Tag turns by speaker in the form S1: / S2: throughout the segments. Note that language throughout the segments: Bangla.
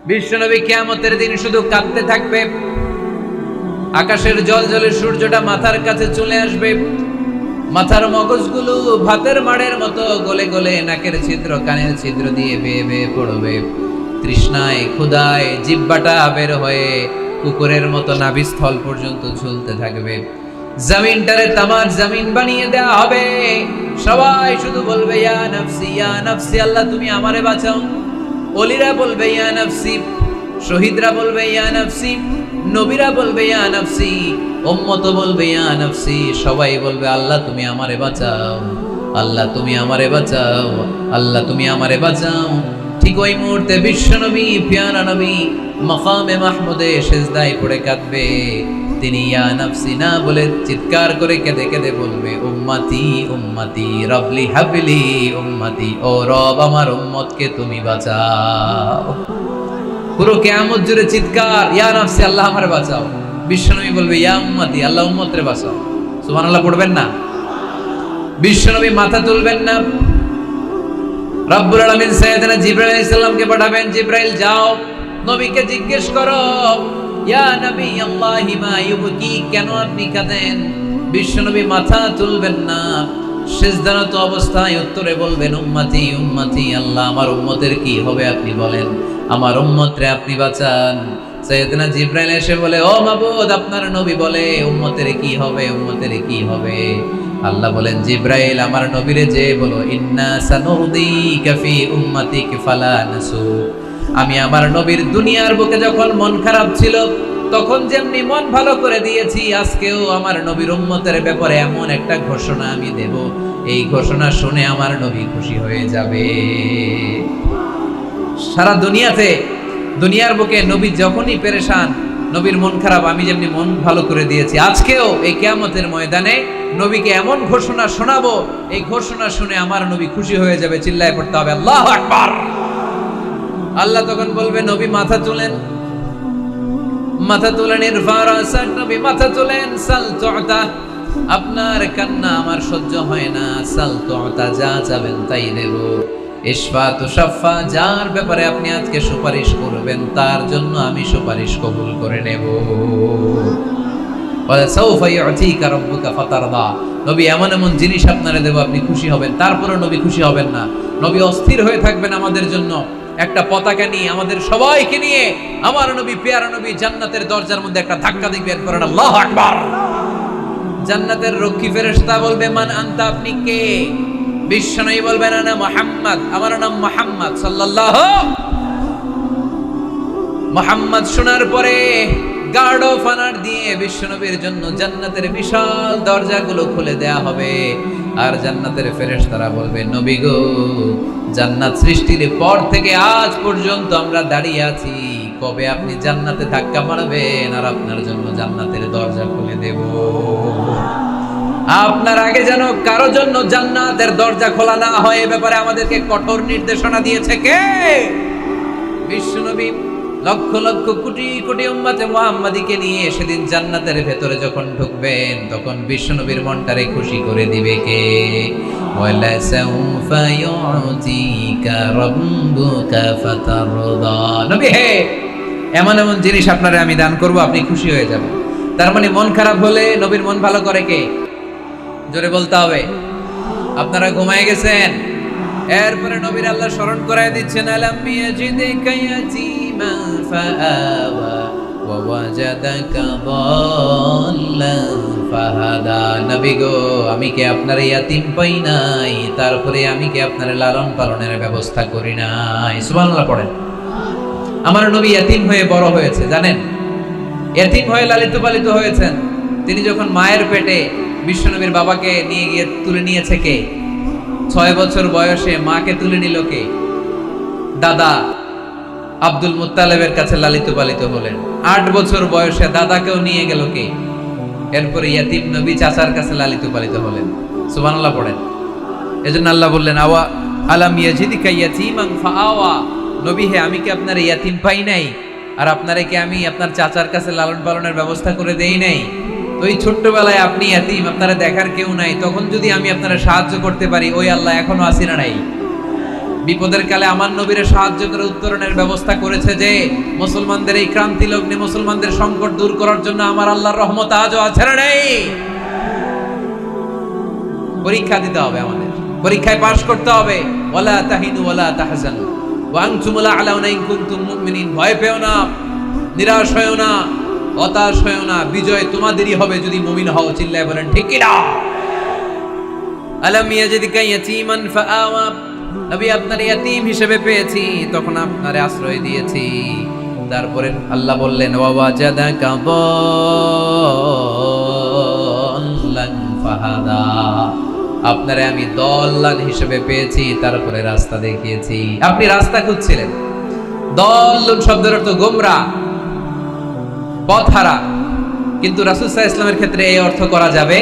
S1: বিশ্বনবী কিয়ামতের দিন শুধু কাঁদতে থাকবে। আকাশের জলজলে সূর্যটা মাথার কাছে চলে আসবে, মাথার মগজগুলো ভাতের মাড়ের মতো গলে গলে নাকের ছিদ্র কানের ছিদ্র দিয়ে বেয়ে বেয়ে পড়বে। তৃষ্ণায় ক্ষুধায় জিহ্বাটা বের হয়ে কুকুরের মতো নাভিস্থল পর্যন্ত ঝুলতে থাকবে। জমিনটারে তামার জমিন বানিয়ে দেয়া হবে। সবাই শুধু বলবে ইয়া নাফসি ইয়া নাফসি, আল্লাহ তুমি আমারে বাঁচাও। ওলিরা বলবে ইয়া নাফসি, শহীদরা বলবে ইয়া নাফসি, নবীরা বলবে ইয়া নাফসি, উম্মত বলবে ইয়া নাফসি। সবাই বলবে আল্লাহ তুমি আমারে বাঁচাও, আল্লাহ তুমি আমারে বাঁচাও, আল্লাহ তুমি আমারে বাঁচাও। ঠিক ওই মুহূর্তে বিশ্বনবী প্যারা নবী মাকামে মাহমুদে সিজদায় পড়ে কাঁদবে। তিনি ইয়া নাফসি না বলে চিৎকার করে কেঁদে কেঁদে বলবে উম্মতি উম্মতি রবলি হাবলি উম্মতি, ও রব আমার উম্মতকে তুমি বাঁচাও। পুরো কিয়ামত জুড়ে চিৎকার ইয়া নাফসি আল্লাহ আমারে বাঁচাও। বিশ্বনবী বলবে ইয়া উম্মতি আল্লাহ উম্মতরে বাঁচাও। সুবহানাল্লাহ পড়বেন না? বিশ্বনবী মাথা তুলবেন না। রব্বুল আলামিন সাইয়েদনা জিবরাইল আলাইহিস সালামকে পাঠাবেন, জিবরাইল যাও নবীকে জিজ্ঞেস করো ইয়া নবী আল্লাহি মা ইউবকি, কেন আপনি কাঁদেন? বিশ্বনবী মাথা তুলবেন না, সিজদারত অবস্থায় উত্তরে বলবেন উম্মতি উম্মতি, আল্লাহ আমার উম্মতের কি হবে আপনি বলেন, আমার উম্মতরে আপনি বাঁচান। সাইয়েদনা জিবরাইল এসে বলে ও মাবুদ আপনার নবী বলে উম্মতের কি হবে, উম্মতের কি হবে? আল্লাহ বলেন জিবরাইল আমার নবীরে যে বলো ইন্না সানুরদিকা ফি উম্মাতিক ফালা নাসু, আমি আমার নবীর দুনিয়ার বুকে যখন মন খারাপ ছিল তখন যেমনি মন ভালো করে দিয়েছি, আজকেও আমার নবীর উম্মতের ব্যাপারে এমন একটা ঘোষণা আমি দেব, এই ঘোষণা শুনে আমার নবী খুশি হয়ে যাবে। সারা দুনিয়াতে দুনিয়ার বুকে নবী যখনই পেরেশান, নবীর মন খারাপ, আমি যেমনি মন ভালো করে দিয়েছি, আজকেও এই কিয়ামতের ময়দানে নবীকে এমন ঘোষণা শোনাবো, এই ঘোষণা শুনে আমার নবী খুশি হয়ে যাবে। চিল্লায় পড়তে হবে আল্লাহু আকবার। আল্লাহ তখন বলবে নবী মাথা তুলেন, মাথা তুলেন, ইরফা রাসাক, নবী মাথা তুলেন, সাল তুতা, আপনার কান্না আমার সহ্য হয় না, সাল তুতা, যা চাবেন তাই দেব। ইশফা তুশাফা, যার ব্যাপারে আপনি আজকে সুপারিশ করবেন তার জন্য আমি সুপারিশ কবুল করে নেব। ওয়া সাউফা ইউতিকা রাব্বুকা ফাতারদা, নবী এমন এমন জিনিস আপনারে দেব আপনি খুশি হবেন। তারপরে নবী খুশি হবেন না, নবী অস্থির হয়ে থাকবেন আমাদের জন্য। একটা পতাকা নিয়ে আমাদের সবাইকে নিয়ে আমার নবী পেয়ারা নবী জান্নাতের দরজার মধ্যে একটা ধাক্কা দিবেন, করেন আল্লাহু আকবার। জান্নাতের রক্ষী ফেরেশতা বলবে মান আনতা, আপনি কে? বিশ্বনবী বলবেন আনা মুহাম্মদ, আমার নাম মুহাম্মদ সাল্লাল্লাহু। মুহাম্মদ শোনার পরে গার্ড অফ অনার দিয়ে বিশ্বনবীর জন্য জান্নাতের বিশাল দরজাগুলো খুলে দেয়া হবে। আর জান্নাতের ফেরেশতারা বলবে নবী গো, জান্নাত সৃষ্টির পর থেকে আজ পর্যন্ত আমরা দাঁড়িয়ে আছি, কবে আপনি জান্নাতে ধাক্কা মারবেন আর আপনার জন্য জান্নাতের দরজা খুলে দেব। আপনার আগে যেন কারো জন্য জান্নাতের দরজা খোলা না হয়, এ ব্যাপারে আমাদেরকে কঠোর নির্দেশনা দিয়েছে কে? বিশ্বনবী লক্ষ লক্ষ কোটি কোটি উম্মতে মুহাম্মাদীকে নিয়ে সেদিন জান্নাতের ভেতরে যখন ঢুকবেন তখন বিশ্বনবীর মনটারে খুশি করে দিবে কে? ওয়ালা সাউফা ইউতিকা রাব্বুকা ফাতারদা, নবী হে এমন এমন জিনিস আপনারে আমি দান করব, আপনি খুশি হয়ে যাবেন। তার মানে মন খারাপ হলে নবীর মন ভালো করে কে? জোরে বলতে হবে। আপনারা ঘুমায় গেছেন, এরপরে নবীর আল্লাহ স্মরণ করায় দিচ্ছেন আলাম ইয়াজিদিকা ইয়াতীমান ফাআওয়া ওয়া ওয়াজাদাকা দাল্লান ফাহাদা, নবী গো আমি কি আপনার ইয়াতীম পাই নাই, তারপরে আমি কি আপনার লালন পালনের ব্যবস্থা করি নাই? সুবহানাল্লাহ পড়েন। আমার নবী ইয়াতীম হয়ে বড় হয়েছে, জানেন? ইয়াতীম হয়ে লালিত পালিত হয়েছেন। তিনি যখন মায়ের পেটে বিশ্বনবীর বাবাকে নিয়ে গিয়ে তুলে নিয়েছে কে? 6 বছর বয়সে মাকে তুলে নিল কে? দাদা আব্দুল মুত্তালিবের কাছে লালিত পালিত হলেন। 8 বছর বয়সে দাদাকেও নিয়ে গেল কে? এরপরে ইয়াতীম নবী চাচার কাছে লালিত পালিত হলেন। সুবহানাল্লাহ পড়েন। এজন্য আল্লাহ বললেন আওয়া আলাম ইয়াজিদিকা ইয়াতীমান ফাআওয়া, নবী হে আমি কি আপনার ইয়াতীম পাই নাই আর আপনারে কি আমি আপনার চাচার কাছে লালন পালনের ব্যবস্থা করে দেই নাই? তো এই ছোট্টবেলায় আপনি ইয়াতীম, আপনারা দেখার কেউ নাই, তখন যদি আমি আপনারা সাহায্য করতে পারি, ওই আল্লাহ এখনো আসি না নাই? বিপদের কালে আমার নবীরে সাহায্য করে উত্তরণের ব্যবস্থা করেছে যে মুসলমানদের এই ক্রান্তি লগ্নে মুসলমানদের সংকট দূর করার জন্য আমার আল্লাহর রহমত আজও আছে না নেই? পরীক্ষা দিতে হবে, আমাদের পরীক্ষায় পাশ করতে হবে। ওয়ালা তাহিনু ওয়ালা তাহজানু ওয়া আনতুমুল আ'লাউনা ইন কুনতুম মুমিনিন। ভয় পেও না, নিরাশ হয়ো না, হতাশ হয়ো না, বিজয় তোমাদেরই হবে যদি মুমিন হও। চিল্লায় বলেন ঠিক কি না? আলাম ইয়াজিদকা ইয়াতীমান ফাআওয়া, নবী আপনার ইয়াতীম হিসেবে পেয়েছি, তখন আপনারে আশ্রয় দিয়েছি। তারপরে আল্লাহ বললেন ওয়াজাদাকা দাল্লান ফাহাদা, আপনারে আমি দল্লান হিসেবে পেয়েছি, তারপরে রাস্তা দেখিয়েছি। আপনি রাস্তা খুঁজছিলেন। দল্লুন শব্দের অর্থ গোমরা, পথহারা, কিন্তু রাসূল সাল্লাল্লাহু আলাইহি ওয়াসাল্লামের ক্ষেত্রে এই অর্থ করা যাবে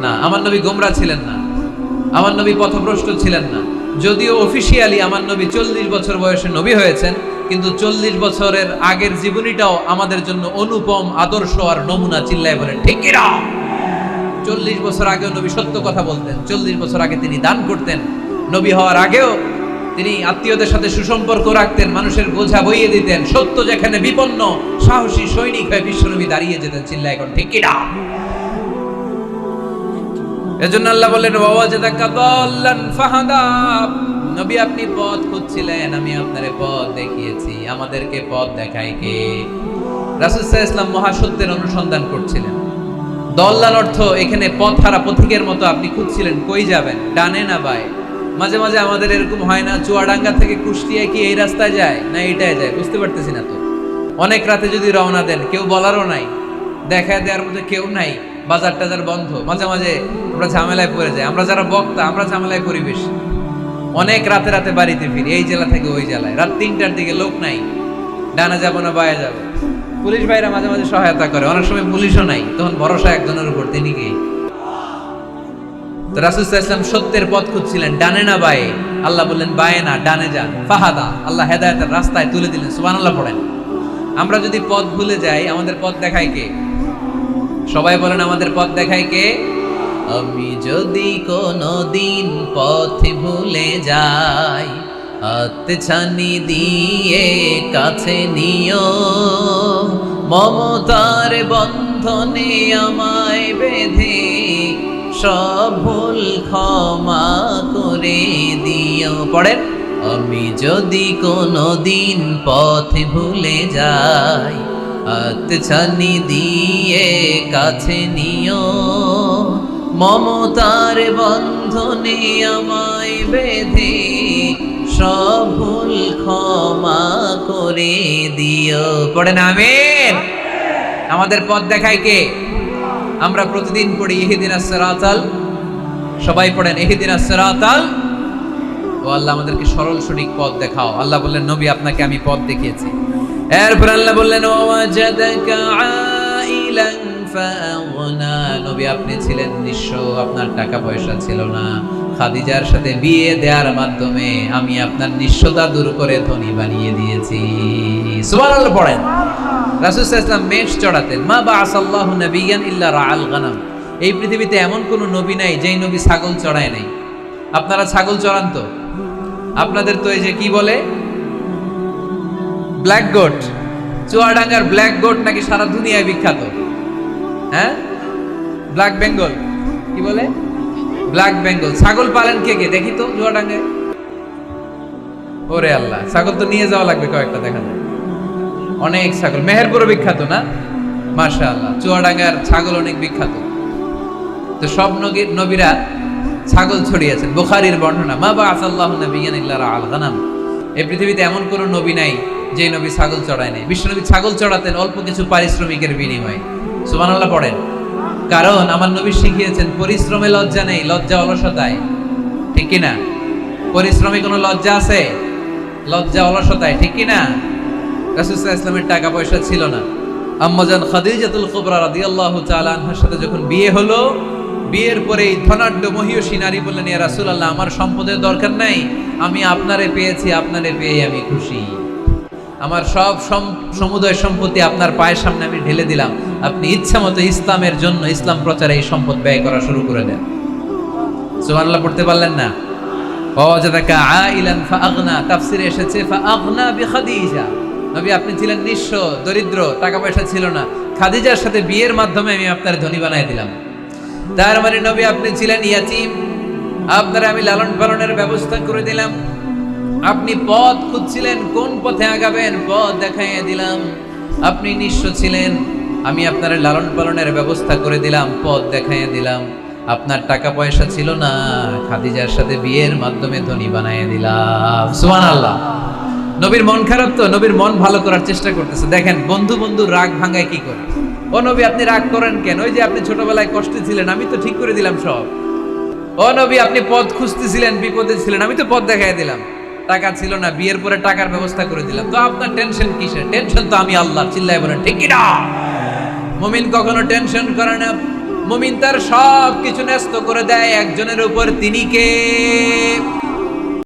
S1: না। আমার নবী গোমরা ছিলেন না, আমার নবী পথভ্রষ্ট ছিলেন না। যদিও অফিশিয়ালি আমার নবী 40 বছর বয়সে নবী হয়েছেন, কিন্তু 40 বছরের আগের জীবনীটাও আমাদের জন্য অনুপম আদর্শ আর নমুনা। চিল্লায় বলেন ঠিক কি না? 40 বছর আগেও নবী সত্য কথা বলতেন। 40 বছর আগে তিনি দান করতেন। নবী হওয়ার আগেও তিনি আত্মীয়দের সাথে সুসম্পর্ক রাখতেন, মানুষের বোঝা বইয়ে দিতেন। সত্য যেখানে বিপন্ন, সাহসী সৈনিক হয়ে বিশ্বনবী দাঁড়িয়ে যেতেন। চিল্লায় এখন ঠিক কি না? এজন্য আল্লাহ বললেন ওয়াজাদাকা দাল্লান ফাহাদা, নবী আপনি পথ খুঁজছিলেন, আমি আপনারে পথ দেখিয়েছি। আমাদেরকে পথ দেখায় কে? রাসূল সাল্লাল্লাহু আলাইহি ওয়াসাল্লাম মহাসত্যের অনুসন্ধান করছিলেন। দল্লান অর্থ এখানে পথহারা, পথিকের মতো আপনি খুঁজছিলেন কই যাবেন, ডানে না বায়ে। মাঝে মাঝে আমাদের এরকম হয় না, চুয়াডাঙ্গা থেকে কুষ্টিয়া কি এই রাস্তায় যায় না এইটাই যায়, বুঝতে পারতেছি না তো। অনেক রাতে যদি রওনা দেন, কেউ বলারও নাই, দেখা দেওয়ার মধ্যে কেউ নাই, বাজার টাজার বন্ধ, মাঝে মাঝে আমরা ঝামেলায় পড়ে যাই। আমরা যারা বক্তা, আমরা ঝামেলায় করি বেশি। অনেক রাতে রাতে বাড়িতে ফিরি, এই জেলা থেকে ওই জেলায়, রাত 3টার দিকে লোক নাই, ডানা যাবো না বায়ে যাবো। পুলিশ ভাইরা মাঝে মাঝে সহায়তা করে, অনেক সময় পুলিশও নাই, তখন ভরসা একজনের উপর, তিনি কি? তো রাসূল সাল্লাল্লাহু আলাইহি ওয়াসাল্লাম সত্যের পথ খুঁজছিলেন, ডানে না বায়ে। আল্লাহ বললেন বায়ে না, ডানে যান। ফাহাদা, আল্লাহ হেদায়েতের রাস্তায় তুলে দিলেন। সুবহানাল্লাহ পড়েন। আমরা যদি পথ ভুলে যাই, আমাদের পথ দেখায় কে? সবাই বলেন আমাদের পথ দেখায় কে? আমি যদি কোনদিন পথ ভুলে যাই, হাতছানি দিয়ে কাছে নিও, মমতার বন্ধনে আমায় বেঁধে সব ভুল ক্ষমা করে দিও। পড়েন, আমি যদি কোনদিন পথ ভুলে যাই, হাতছানি দিয়ে কাছে নিও, মমতার বন্ধনে আমায় বেঁধে সব ভুল ক্ষমা করে দিও। পড়েন আমিন। আমাদের পথ দেখায় কে? আমরা প্রতিদিন পড়ি ইহদিনাস সিরাতাল, সবাই পড়েন ইহদিনাস সিরাতাল। ও আল্লাহ আমাদেরকে সরল সঠিক পথ দেখাও। আল্লাহ বললেন নবী আপনাকে আমি পথ দেখিয়েছি। এরপর আল্লাহ বললেন ওয়াজাদাকা আইলান ফাগনা, নবী আপনি ছিলেন নিঃস্ব, আপনার টাকা পয়সা ছিল না। খাদিজার সাথে বিয়ে দেওয়ার মাধ্যমে আমি আপনার নিঃস্বতা দূর করে ধনী বানিয়ে দিয়েছি। সুবহানাল্লাহ পড়েন। রাসূল সাল্লাল্লাহু আলাইহি ওয়াসাল্লাম মেষ চড়াতেন। মা বাআসাল্লাহু নাবিয়ান ইল্লা রাআল গানাম, এই পৃথিবীতে এমন কোন নবী নাই যেই নবী ছাগল চড়ায় নাই। আপনারা ছাগল চড়ান তো? আপনাদের তো এই যে কি বলে ব্ল্যাক গোট, চুয়াডাঙ্গার ব্ল্যাক গোট নাকি সারা দুনিয়ায় বিখ্যাত। হ্যাঁ, ব্ল্যাক বেঙ্গল, কি বলে ব্ল্যাক বেঙ্গল। ছাগল পালেন কে কে দেখি তো চুয়াডাঙ্গায়? ওরে আল্লাহ, ছাগল তো নিয়ে যাওয়া লাগবে কয়েকটা, দেখা যায় অনেক ছাগল। মেহেরপুরও বিখ্যাত না? মাশাআল্লাহ, চুয়াডাঙ্গার ছাগল অনেক বিখ্যাত। তো সব নবীরা ছাগল ছড়িয়েছেন। বুখারীর বর্ণনা, মা বাআসাল্লাহু নাবিয়ান ইল্লা রাআল গানাম, এই পৃথিবীতে এমন কোন নবী নাই যে নবী ছাগল চড়ায় নাই। বিশ্বনবী ছাগল চড়াতেন অল্প কিছু পারিশ্রমিকের বিনিময়ে। সুবহানাল্লাহ পড়েন। কারণ আমার নবী শিখিয়েছেন পরিশ্রমে লজ্জা নেই, লজ্জা অলসতায়। ঠিক কি না? পরিশ্রমে কোনো লজ্জা আছে? লজ্জা অলসতায়, ঠিক কি না? রাসূল সাল্লাল্লাহু আলাইহি ওয়াসাল্লামের টাকা পয়সা ছিল না। আম্মাজান খাদিজাতুল কুবরা রাদিয়াল্লাহু তাআলা আনহার সাথে যখন বিয়ে হলো, বিয়ের পরেই ধনাঢ্য মহিয়সী নারী বললেন, ইয়া রাসূলুল্লাহ, আমার সম্পদের দরকার নাই, আমি আপনারে পেয়েছি, আপনারে পেয়ে আমি খুশি। আমার সব সমুদয় সম্পত্তি আপনার পায়ের সামনে আমি ঢেলে দিলাম, আপনি ইচ্ছা মতো ইসলামের জন্য, ইসলাম প্রচারে এই সম্পদ ব্যয় করা শুরু করে দেন। সুবহানাল্লাহ পড়তে পারলেন না? ওয়াজাদাকা আইলান ফাআগনা, তাফসিরে এসেছে ফাআগনা বিখাদিজা। নবী আপনি ছিলেন নিঃস্ব, দরিদ্র, টাকা পয়সা ছিল না, খাদিজার সাথে বিয়ের মাধ্যমে আমি আপনার ধনী বানাই দিলাম। তার মানে নবী আপনি ছিলেন ইয়াতীম, আপনার আমি লালন পালনের ব্যবস্থা করে দিলাম। আপনি পথ খুঁজছিলেন, কোন পথে আগাবেন, পথ দেখাইয়া দিলাম। আপনি নিঃস্ব ছিলেন, আমি আপনার লালন পালনের ব্যবস্থা করে দিলাম, পথ দেখাইয়া দিলাম। আপনার টাকা পয়সা ছিল না, খাদিজার সাথে বিয়ের মাধ্যমে ধনী বানাইয়া দিলাম। সুবহানাল্লাহ। নবীর মন খারাপ তো, নবীর মন ভালো করার চেষ্টা করতেছে। দেখেন বন্ধু বন্ধু রাগ ভাঙায় কি করে। ও নবী আপনি রাগ করেন কেন? ওই যে আপনি ছোটবেলায় কষ্টে ছিলেন, আমি তো ঠিক করে দিলাম সব। ও নবী আপনি পথ খুঁজতেছিলেন, বিপদে ছিলেন, আমি তো পথ দেখাই দিলাম। টাকা ছিল না, বিয়ের পরে টাকার ব্যবস্থা করে দিলাম। তো আপনার টেনশন কিসের? টেনশন তো আমি আল্লাহ। চিল্লায় বলেন ঠিক কি না? মুমিন কখনো টেনশন করে না। মুমিন তার সব কিছু ন্যস্ত করে দেয় একজনের উপর, তিনি কে?